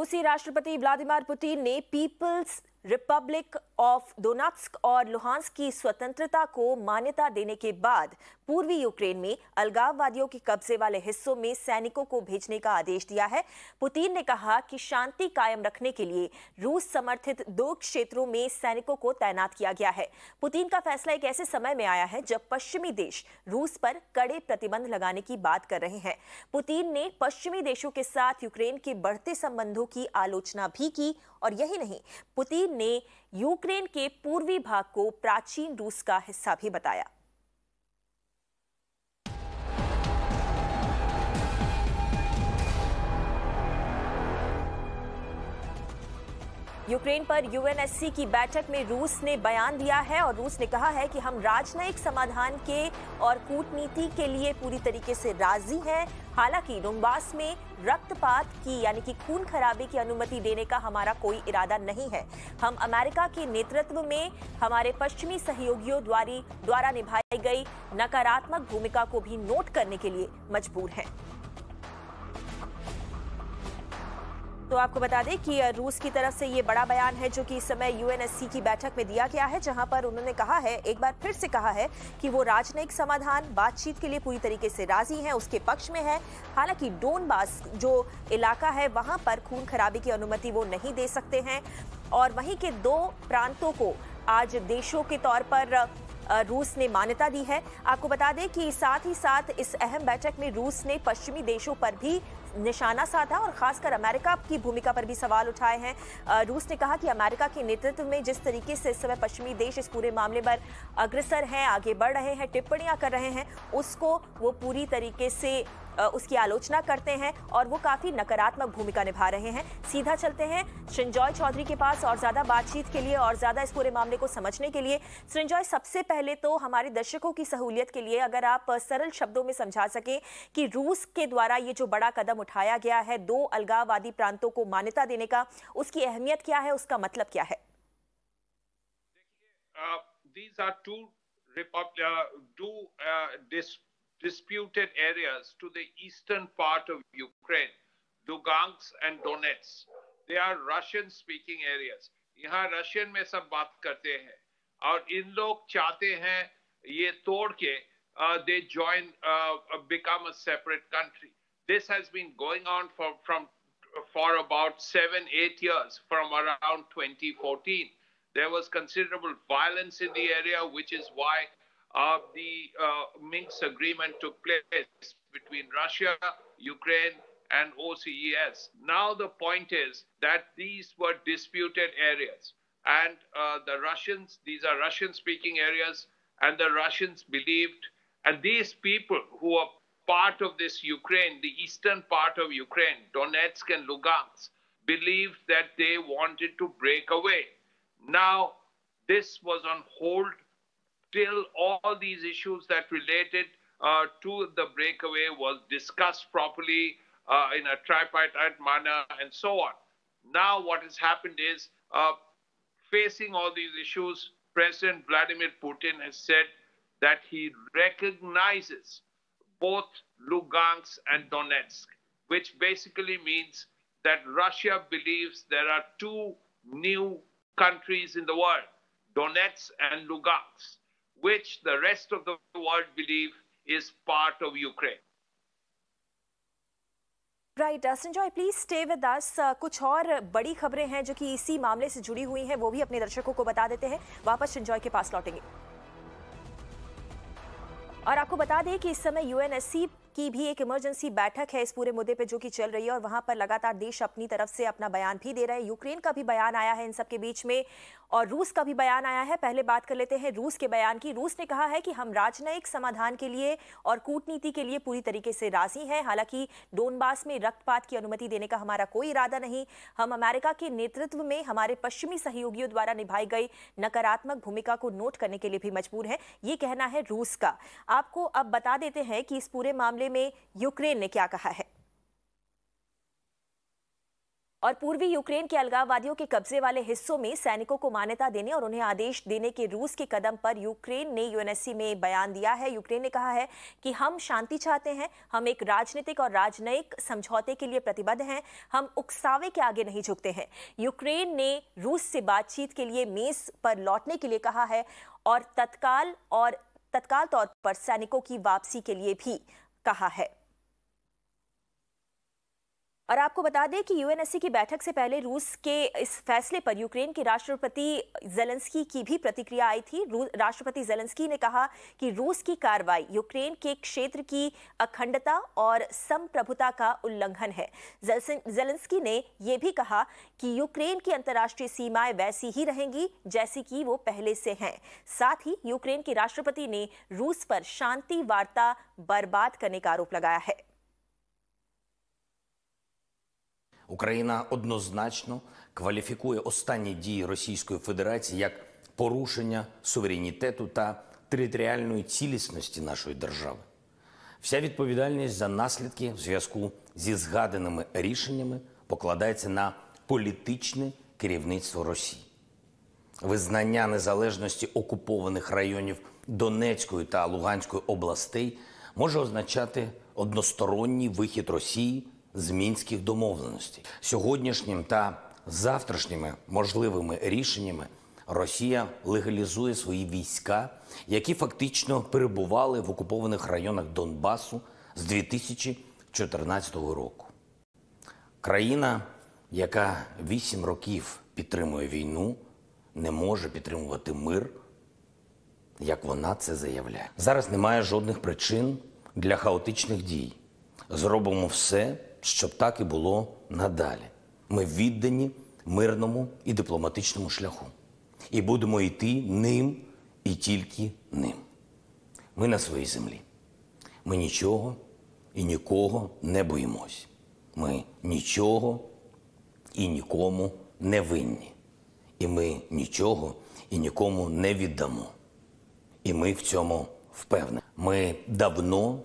रूसी राष्ट्रपति Vladimir Putin ने पीपल्स रिपब्लिक ऑफ डोनेट्स्क और लुहांस्क की स्वतंत्रता को मान्यता देने के बाद पूर्वी यूक्रेन में अलगाववादियों के कब्जे वाले हिस्सों में सैनिकों को भेजने का आदेश दिया है। पुतिन ने कहा कि शांति कायम रखने के लिए रूस समर्थित 2 क्षेत्रों में सैनिकों को तैनात किया गया है। पुतिन का फैसला एक ऐसे समय में आया है जब पश्चिमी देश रूस पर कड़े प्रतिबंध लगाने की बात कर रहे हैं। पुतिन ने पश्चिमी देशों के साथ यूक्रेन के बढ़ते संबंधों की आलोचना भी की और यही नहीं, पुतिन ने यूक्रेन के पूर्वी भाग को प्राचीन रूस का हिस्सा भी बताया। यूक्रेन पर यूएनएससी की बैठक में रूस ने बयान दिया है और रूस ने कहा है कि हम राजनयिक समाधान के और कूटनीति के लिए पूरी तरीके से राजी हैं। हालांकि डोनबास में रक्तपात की यानी कि खून खराबे की अनुमति देने का हमारा कोई इरादा नहीं है। हम अमेरिका के नेतृत्व में हमारे पश्चिमी सहयोगियों द्वारा निभाई गई नकारात्मक भूमिका को भी नोट करने के लिए मजबूर हैं। तो आपको बता दें कि रूस की तरफ से ये बड़ा बयान है जो कि इस समय यूएनएससी की बैठक में दिया गया है, जहां पर उन्होंने कहा है, एक बार फिर से कहा है कि वो राजनयिक समाधान बातचीत के लिए पूरी तरीके से राजी हैं, उसके पक्ष में है। हालांकि डोनबास जो इलाका है वहां पर खून खराबे की अनुमति वो नहीं दे सकते हैं और वहीं के 2 प्रांतों को आज देशों के तौर पर रूस ने मान्यता दी है। आपको बता दें कि साथ ही साथ इस अहम बैठक में रूस ने पश्चिमी देशों पर भी निशाना साधा और खासकर अमेरिका की भूमिका पर भी सवाल उठाए हैं। रूस ने कहा कि अमेरिका के नेतृत्व में जिस तरीके से इस समय पश्चिमी देश इस पूरे मामले पर अग्रसर हैं, आगे बढ़ रहे हैं, टिप्पणियां कर रहे हैं, उसको वो पूरी तरीके से उसकी आलोचना करते हैं और वो काफी नकारात्मक भूमिका निभा रहे हैं। सीधा चलते हैं सृंजॉय चौधरी के पास और ज्यादा बातचीत के लिए और ज्यादा इस पूरे मामले को समझने के लिए। सृंजॉय, सबसे पहले तो हमारे दर्शकों की सहूलियत के लिए अगर आप सरल शब्दों में समझा सकें कि रूस के द्वारा ये जो बड़ा कदम उठाया गया है 2 अलगाववादी प्रांतों को मान्यता देने का, उसकी अहमियत क्या है, उसका मतलब क्या है? These are two disputed areas to the eastern part of Ukraine, Lugansk and Donetsk. They are Russian-speaking areas. यहाँ रशियन में सब बात करते हैं और इन लोग चाहते हैं ये तोड़ के they join become a separate country. This has been going on for about 7-8 years, from around 2014. There was considerable violence in the area, which is why the Minsk agreement took place between Russia, Ukraine, and OCES. Now the point is that these were disputed areas, and these are Russian-speaking areas, and the Russians believed, and these people who are part of this Ukraine, the eastern part of Ukraine, Donetsk and Lugansk, believed that they wanted to break away. Now, this was on hold till all these issues that related to the breakaway was discussed properly in a tripartite manner and so on. Now what has happened is, facing all these issues, President Vladimir Putin has said that he recognizes both Lugansk and Donetsk, which basically means that Russia believes there are 2 new countries in the world, Donetsk and Lugansk, which the rest of the world believe is part of Ukraine. Right, Sanjay please stay with us. कुछ और बड़ी खबरें हैं जो कि इसी मामले से जुड़ी हुई हैं, वो भी अपने दर्शकों को बता देते हैं। वापस संजय के पास लौटेंगे और आपको बता दें कि इस समय यूएनएससी की भी एक इमरजेंसी बैठक है इस पूरे मुद्दे पे जो कि चल रही है और वहां पर लगातार देश अपनी तरफ से अपना बयान भी दे रहे हैं। यूक्रेन का भी बयान आया है इन सब के बीच में और रूस का भी बयान आया है। पहले बात कर लेते हैं रूस के बयान की। रूस ने कहा है कि हम राजनयिक समाधान के लिए और कूटनीति के लिए पूरी तरीके से राजी हैं। हालांकि डोनबास में रक्तपात की अनुमति देने का हमारा कोई इरादा नहीं। हम अमेरिका के नेतृत्व में हमारे पश्चिमी सहयोगियों द्वारा निभाई गई नकारात्मक भूमिका को नोट करने के लिए भी मजबूर है। ये कहना है रूस का। आपको अब बता देते हैं कि इस पूरे मामले में यूक्रेन ने क्या कहा है। और पूर्वी यूक्रेन के अलगाववादियों के कब्जे वाले हिस्सों में सैनिकों को मान्यता देने और उन्हें आदेश देने के रूस के कदम पर यूक्रेन ने यूएनएससी में बयान दिया है। यूक्रेन ने कहा है कि हम शांति चाहते हैं, हम एक राजनीतिक और राजनयिक समझौते के लिए प्रतिबद्ध हैं, हम उकसावे के आगे नहीं झुकते हैं। यूक्रेन ने रूस से बातचीत के लिए मेज पर लौटने के लिए कहा है और तत्काल तौर पर सैनिकों की वापसी के लिए भी कहा है। और आपको बता दें कि यूएनएससी की बैठक से पहले रूस के इस फैसले पर यूक्रेन के राष्ट्रपति जेलेंस्की की भी प्रतिक्रिया आई थी। राष्ट्रपति जेलेंस्की ने कहा कि रूस की कार्रवाई यूक्रेन के क्षेत्र की अखंडता और संप्रभुता का उल्लंघन है। जेलेंस्की ने यह भी कहा कि यूक्रेन की अंतर्राष्ट्रीय सीमाएं वैसी ही रहेंगी जैसी कि वो पहले से हैं। साथ ही यूक्रेन के राष्ट्रपति ने रूस पर शांति वार्ता बर्बाद करने का आरोप लगाया है। Україна однозначно кваліфікує останні дії Російської Федерації як порушення суверенітету та територіальної цілісності нашої держави. Вся відповідальність за наслідки в зв'язку зі згаданими рішеннями покладається на політичне керівництво Росії. Визнання незалежності окупованих районів Донецької та Луганської областей може означати односторонній вихід Росії з Мінських домовленостей. Сьогоднішнім та завтрашніми можливими рішеннями Росія легалізує свої війська, які фактично перебували в окупованих районах Донбасу з 2014 року. Країна, яка 8 років підтримує війну, не може підтримувати мир, як вона це заявляє. Зараз немає жодних причин для хаотичних дій. Зробимо все, щоб так і було надалі. Ми віддані мирному і дипломатичному шляху. І будемо йти ним і тільки ним. Ми на своїй землі. Ми нічого і нікого не боїмось. Ми нічого і нікому не винні. І ми нічого і нікому не віддамо. І ми в цьому впевнені. Ми давно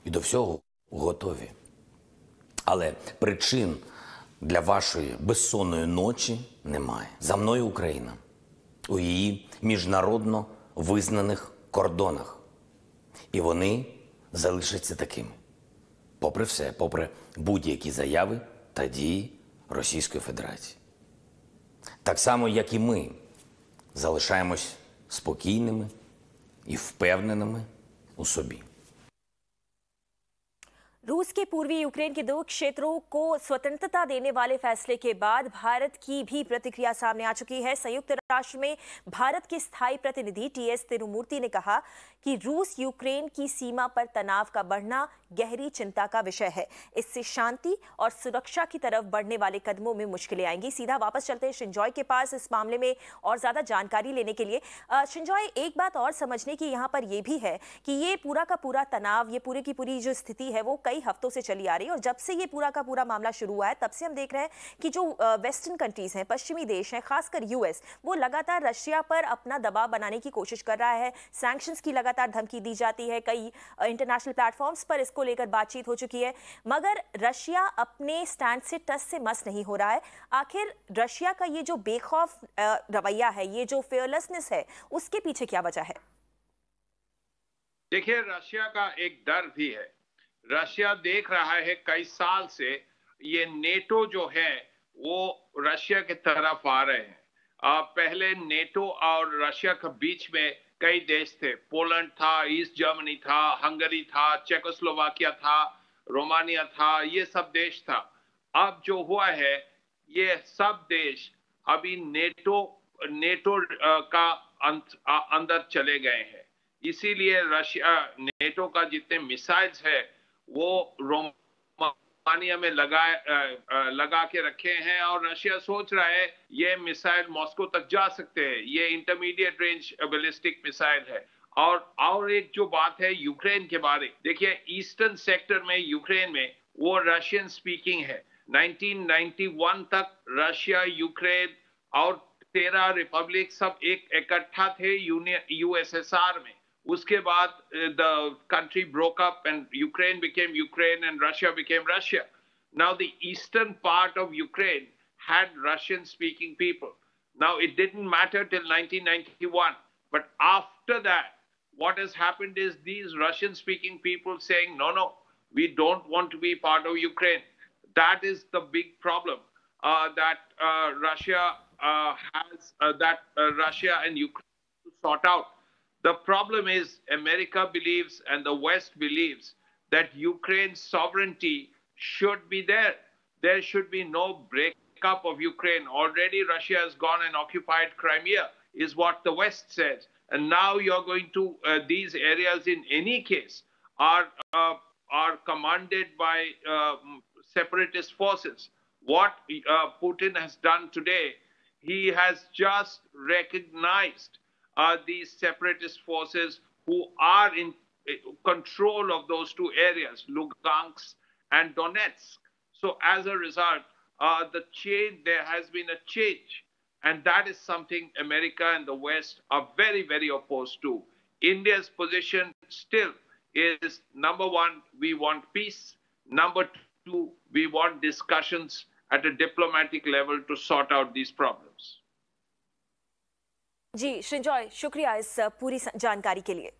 і до всього готові. Але причин для вашої безсонної ночі немає. За мною Україна. У її міжнародно визнаних кордонах. І вони залишаться такими. Попри все, попри будь-які заяви та дії Російської Федерації. Так само, як і ми залишаємось спокійними і впевненими у собі. रूस के पूर्वी यूक्रेन के 2 क्षेत्रों को स्वतंत्रता देने वाले फैसले के बाद भारत की भी प्रतिक्रिया सामने आ चुकी है। संयुक्त राष्ट्र में भारत के स्थायी प्रतिनिधि टीएस तिरुमूर्ति ने कहा कि रूस यूक्रेन की सीमा पर तनाव का बढ़ना गहरी चिंता का विषय है। इससे शांति और सुरक्षा की तरफ बढ़ने वाले कदमों में मुश्किलें आएंगी। सीधा वापस चलते हैं शिंजॉय के पास इस मामले में और ज्यादा जानकारी लेने के लिए। शिंजॉय, एक बात और समझने की यहाँ पर यह भी है कि ये पूरा का पूरा तनाव, ये पूरी की पूरी जो स्थिति है वो कई हफ्तों से चली आ रही है और जब से ये पूरा का पूरा मामला शुरू हुआ है तब से हम देख रहे हैं कि जो वेस्टर्न कंट्रीज हैं, पश्चिमी देश हैं, खासकर यूएस, वो लगातार रशिया पर अपना दबाव बनाने की कोशिश कर रहा है। सैंक्शंस की लगातार धमकी दी जाती है, कई इंटरनेशनल प्लेटफॉर्म्स पर इसको लेकर बातचीत हो चुकी है, मगर रशिया अपने स्टैंड से टस से मस नहीं हो रहा है। आखिर रशिया का ये जो बेखौफ रवैया है, ये जो फेयरलेसनेस है, उसके पीछे क्या वजह है? देखिए, रशिया का एक डर भी है। रशिया देख रहा है कई साल से ये नेटो जो है वो रशिया की तरफ आ रहे हैं। पहले नेटो और रशिया के बीच में कई देश थे, पोलैंड था, ईस्ट जर्मनी था, हंगरी था, चेकोस्लोवाकिया था, रोमानिया था, ये सब देश था। अब जो हुआ है ये सब देश अभी नेटो का अंदर चले गए हैं। इसीलिए रशिया नेटो का जितने मिसाइल्स है वो रोमानिया में लगा के रखे हैं और रशिया सोच रहा है ये मिसाइल मॉस्को तक जा सकते हैं। ये इंटरमीडिएट रेंज बैलिस्टिक मिसाइल है। और एक जो बात है यूक्रेन के बारे, देखिए ईस्टर्न सेक्टर में यूक्रेन में वो रशियन स्पीकिंग है। 1991 तक रशिया, यूक्रेन और 13 रिपब्लिक सब एक इकट्ठा थे यूएसएसआर में। उसके बाद the country broke up and Ukraine became Ukraine and Russia became Russia. Now the eastern part of Ukraine had Russian-speaking people. Now, it didn't matter till 1991, but after that, what has happened is these Russian-speaking people saying, no, no, we don't want to be part of Ukraine. That is the big problem that Russia Russia and Ukraine to sort out. The problem is America believes and the West believes that Ukraine's sovereignty should be there. There should be no breakup of Ukraine. Already Russia has gone and occupied Crimea, is what the West says. And now you're going to, these areas in any case are commanded by separatist forces. What Putin has done today, he has just recognized these separatist forces who are in control of those two areas, Lugansk and Donetsk. So as a result, there has been a change. And that is something America and the West are very, very opposed to. India's position still is, number one, we want peace. Number two, we want discussions at a diplomatic level to sort out these problems. जी, श्रृंजॉय, शुक्रिया इस पूरी जानकारी के लिए।